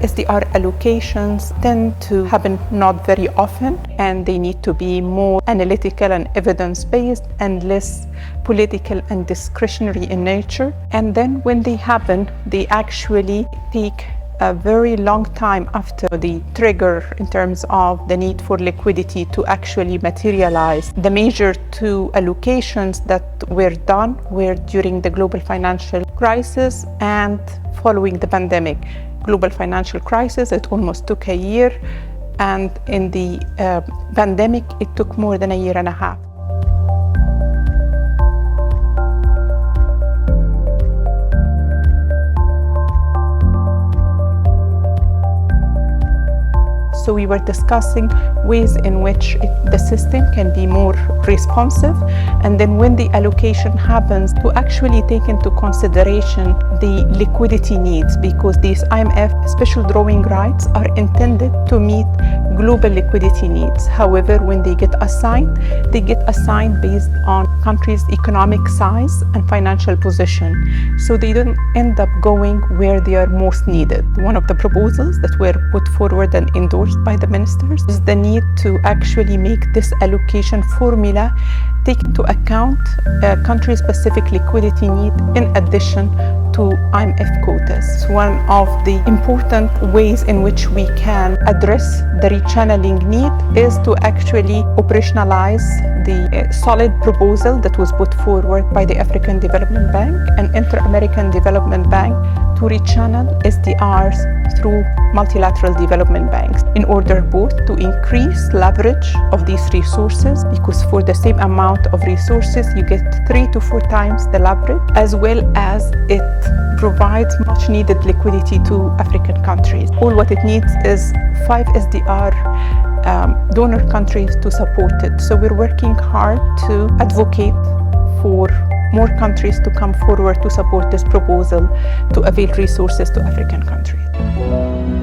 SDR allocations tend to happen not very often, and they need to be more analytical and evidence-based and less political and discretionary in nature. And then when they happen, they actually take a very long time after the trigger in terms of the need for liquidity to actually materialize. The major two allocations that were done were during the global financial crisis and following the pandemic. Global financial crisis, it almost took a year, and in the pandemic, it took more than a year and a half. So we were discussing ways in which the system can be more responsive, and then when the allocation happens, to actually take into consideration the liquidity needs, because these IMF Special Drawing Rights are intended to meet global liquidity needs. However, when they get assigned based on countries' economic size and financial position. So they don't end up going where they are most needed. One of the proposals that were put forward and endorsed by the ministers is the need to actually make this allocation formula take into account country-specific liquidity need in addition to IMF quotas. One of the important ways in which we can address the rechanneling need is to actually operationalize the solid proposal that was put forward by the African Development Bank and Inter-American Development Bank to rechannel SDRs through multilateral development banks in order both to increase leverage of these resources, because for the same amount of resources you get 3 to 4 times the leverage, as well as it provides much needed liquidity to African countries. All what it needs is 5 SDR donor countries to support it. So we're working hard to advocate for more countries to come forward to support this proposal to avail resources to African countries.